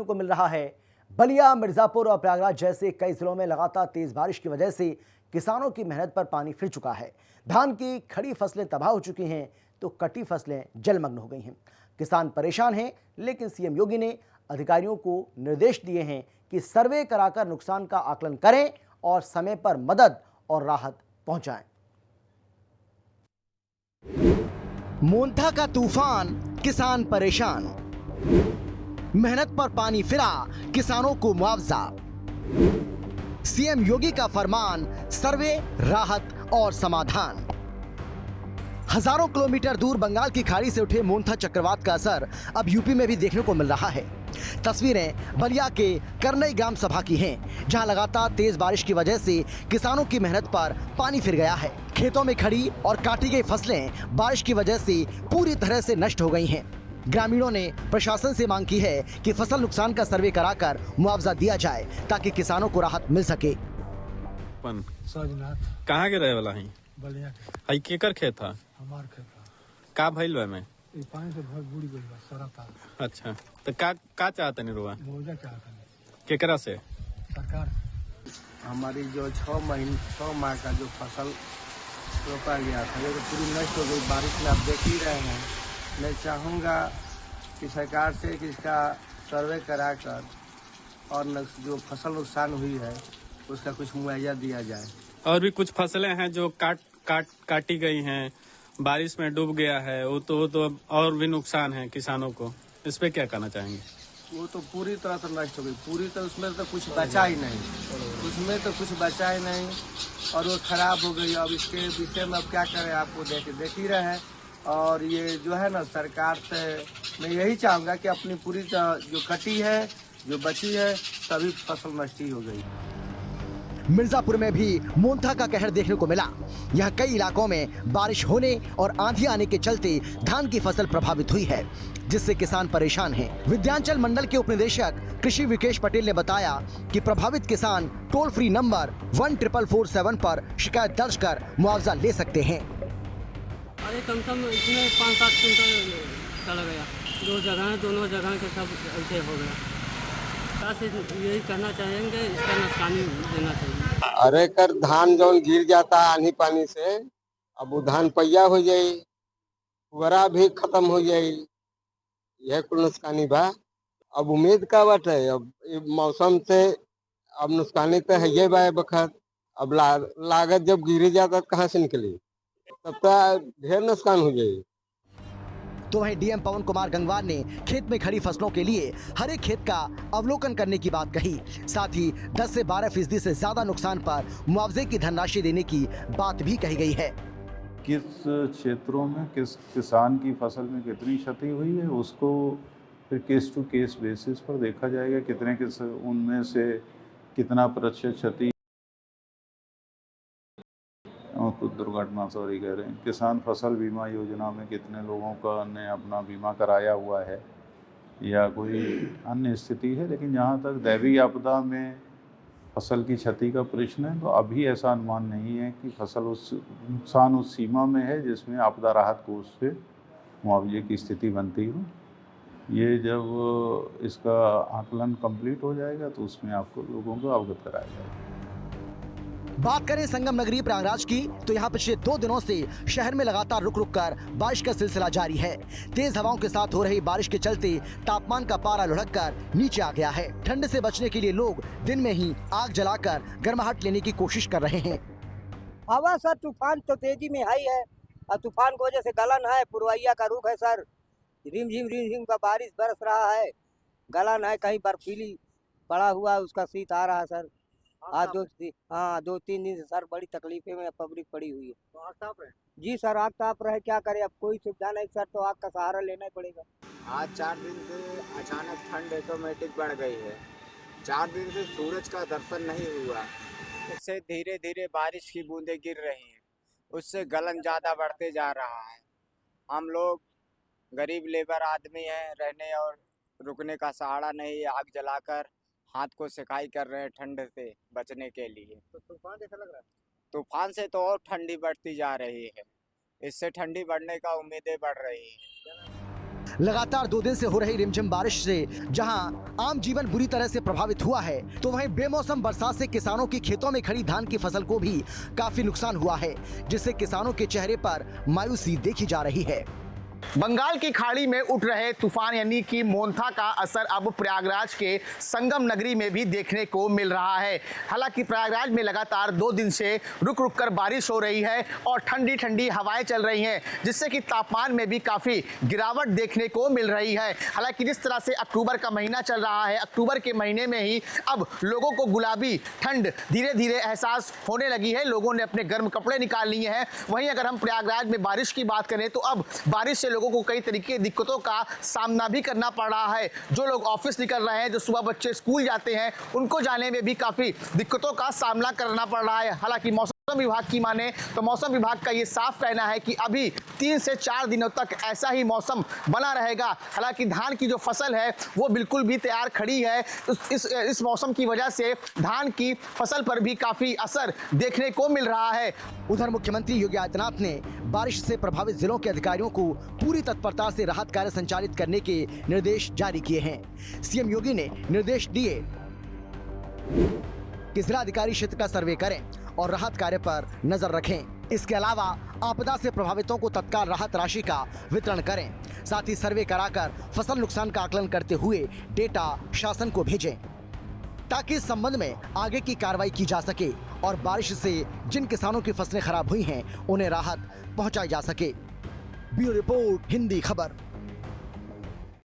को मिल रहा है। बलिया, मिर्जापुर और प्रयागराज जैसे कई जिलों में लगातार तेज बारिश की वजह से किसानों की मेहनत पर पानी फिर चुका है। धान की खड़ी फसलें तबाह हो चुकी हैं तो कटी फसलें जलमग्न हो गई हैं। किसान परेशान हैं, लेकिन सीएम योगी ने अधिकारियों को निर्देश दिए हैं कि सर्वे कराकर नुकसान का आकलन करें और समय पर मदद और राहत पहुंचाएं। मोंथा का तूफान, किसान परेशान। मेहनत पर पानी फिरा, किसानों को मुआवजा। सीएम योगी का फरमान, सर्वे, राहत और समाधान। हजारों किलोमीटर दूर बंगाल की खाड़ी से उठे मोंथा चक्रवात का असर अब यूपी में भी देखने को मिल रहा है। तस्वीरें बलिया के करनई ग्राम सभा की हैं, जहां लगातार तेज बारिश की वजह से किसानों की मेहनत पर पानी फिर गया है। खेतों में खड़ी और काटी गई फसलें बारिश की वजह से पूरी तरह से नष्ट हो गई हैं। ग्रामीणों ने प्रशासन से मांग की है कि फसल नुकसान का सर्वे कराकर मुआवजा दिया जाए ताकि किसानों को राहत मिल सके। कहाँ के रहे वाला है? बलिया हई केकर खेत था? हमार खेत था। का भइल बा में? ई पानी से बहुत बुरी गई बा, सारा था। अच्छा, तो का चाहते नहीं रुआ? मुआवजा चाहता है केकरा से? सरकार। हमारी जो 6 माह का जो फसल रोपा गया था वो तो पूरी नष्ट हो गई बारिश में। आप देख ही रहे हैं। मैं चाहूँगा कि सरकार से कि इसका सर्वे कराकर और जो फसल नुकसान हुई है उसका कुछ मुआवजा दिया जाए। और भी कुछ फसलें हैं जो काटी गई हैं, बारिश में डूब गया है, वो तो और भी नुकसान है किसानों को। इस पे क्या कहना चाहेंगे? वो तो पूरी तरह से नष्ट हो गई, पूरी तरह उसमें तो कुछ बचा ही नहीं, उसमें तो कुछ बचा ही नहीं और वो खराब हो गई। अब इसके विषय में अब क्या करें, आपको देख ही रहे हैं। और ये जो है ना, सरकार से मैं यही चाहूँगा कि अपनी पूरी जो कटी है, जो बची है, सभी फसल नष्ट ही हो गई। मिर्जापुर में भी मोंथा का कहर देखने को मिला। यहाँ कई इलाकों में बारिश होने और आंधी आने के चलते धान की फसल प्रभावित हुई है, जिससे किसान परेशान हैं। विद्यांचल मंडल के उपनिदेशक कृषि विकेश पटेल ने बताया कि प्रभावित किसान टोल फ्री नंबर 1447 पर शिकायत दर्ज कर मुआवजा ले सकते हैं। अरे कम से कम इसमें 5-7 क्विंटल चला गया। 2 जगह है, दोनों जगह के सब ऐसे हो गया। यही करना चाहेंगे, इसका नुकसानी देना चाहिए। अरे कर धान जौन गिर जाता है आंधी पानी से, अब वो धान पैया हो जाये, पुअरा भी खत्म हो जाये, यह कुल नुकसानी बा। अब उम्मीद का बात है, अब मौसम से अब नुकसानी तो है ये बा बखत। अब लागत जब गिरी जाता तो कहाँ से निकली, तब तक ढेर नुकसान हो जाये। तो वहीं डीएम पवन कुमार गंगवार ने खेत में खड़ी फसलों के लिए हर एक खेत का अवलोकन करने की बात कही। साथ ही 10 से 12% से ज्यादा नुकसान पर मुआवजे की धनराशि देने की बात भी कही गई है। किस क्षेत्रों में किस किसान की फसल में कितनी क्षति हुई है, उसको फिर केस टू केस बेसिस पर देखा जाएगा। उनमें से कितना प्रतिशत क्षति दुर्घटना कह रहे हैं। किसान फसल बीमा योजना में कितने लोगों का ने अपना बीमा कराया हुआ है या कोई अन्य स्थिति है। लेकिन जहाँ तक दैवीय आपदा में फसल की क्षति का प्रश्न है, तो अभी ऐसा अनुमान नहीं है कि फसल नुकसान उस सीमा में है जिसमें आपदा राहत कोष से मुआवजे की स्थिति बनती हो। ये जब इसका आकलन कंप्लीट हो जाएगा तो उसमें आपको लोगों को अवगत कराया जाएगा। बात करें संगम नगरी प्रयागराज की, तो यहाँ पिछले 2 दिनों से शहर में लगातार रुक रुक कर बारिश का सिलसिला जारी है। तेज हवाओं के साथ हो रही बारिश के चलते तापमान का पारा लुढ़क कर नीचे आ गया है। ठंड से बचने के लिए लोग दिन में ही आग जलाकर गर्माहट लेने की कोशिश कर रहे हैं। हवा सर, तूफान तो तेजी में आई है और तूफान की वजह से गलन है, पुरवैया का रुख है सर। रिमझिम का बारिश बरस रहा है, गलन है, कहीं बर्फीली पड़ा हुआ है, उसका शीत आ रहा है सर। आज 2-3 दिन से सर बड़ी तकलीफे में पब्लिक पड़ी हुई है। तो आग ताप रहे? जी सर, आग ताप रहे, क्या करें, अब कोई सुविधा नहीं सर, तो आग का सहारा लेना ही पड़ेगा। आज 4 दिन से अचानक ठंड ऑटोमेटिक बढ़ गई है। 4 दिन से सूरज का दर्शन नहीं हुआ, उससे धीरे धीरे बारिश की बूंदें गिर रही हैं, उससे गलन ज़्यादा बढ़ते जा रहा है। हम लोग गरीब लेबर आदमी हैं, रहने और रुकने का सहारा नहीं, आग जलाकर हाथ को सिकाई कर रहे हैं ठंड से बचने के लिए। तो तूफान जैसा लग रहा है? तूफान से तो और ठंडी बढ़ती जा रही है, इससे ठंडी बढ़ने का उम्मीदें बढ़ रही हैं। लगातार 2 दिन से हो रही रिमझिम बारिश से जहां आम जीवन बुरी तरह से प्रभावित हुआ है, तो वहीं बेमौसम बरसात से किसानों की खेतों में खड़ी धान की फसल को भी काफी नुकसान हुआ है, जिससे किसानों के चेहरे पर मायूसी देखी जा रही है। बंगाल की खाड़ी में उठ रहे तूफान यानी कि मोंथा का असर अब प्रयागराज के संगम नगरी में भी देखने को मिल रहा है। हालांकि प्रयागराज में लगातार 2 दिन से रुक रुक कर बारिश हो रही है और ठंडी ठंडी हवाएं चल रही हैं, जिससे कि तापमान में भी काफ़ी गिरावट देखने को मिल रही है। हालांकि जिस तरह से अक्टूबर का महीना चल रहा है, अक्टूबर के महीने में ही अब लोगों को गुलाबी ठंड धीरे धीरे एहसास होने लगी है। लोगों ने अपने गर्म कपड़े निकाल लिए हैं। वहीं अगर हम प्रयागराज में बारिश की बात करें तो अब बारिश से लोगों को कई तरीके की दिक्कतों का सामना भी करना पड़ रहा है। जो लोग ऑफिस निकल रहे हैं, जो सुबह बच्चे स्कूल जाते हैं, उनको जाने में भी काफ़ी दिक्कतों का सामना करना पड़ रहा है। हालांकि मौसम विभाग की माने तो मौसम विभाग का ये साफ कहना है कि अभी 3 से 4 दिनों तक ऐसा ही मौसम बना रहेगा। हालांकि धान की जो फसल है वो बिल्कुल भी तैयार खड़ी है। इस मौसम की वजह से धान की फसल पर भी काफ़ी असर देखने को मिल रहा है। उधर मुख्यमंत्री योगी आदित्यनाथ ने बारिश से प्रभावित जिलों के अधिकारियों को पूरी तत्परता से राहत कार्य संचालित करने के निर्देश जारी किए हैं। सीएम योगी ने निर्देश दिए कि जिलाधिकारी क्षेत्र का सर्वे करें और राहत कार्य पर नजर रखें। इसके अलावा आपदा से प्रभावितों को तत्काल राहत राशि का वितरण करें। साथ ही सर्वे कराकर फसल नुकसान का आकलन करते हुए डेटा शासन को भेजें, ताकि इस संबंध में आगे की कार्रवाई की जा सके और बारिश से जिन किसानों की फसलें खराब हुई हैं उन्हें राहत पहुंचाई जा सके। ब्यूरो रिपोर्ट, हिंदी खबर।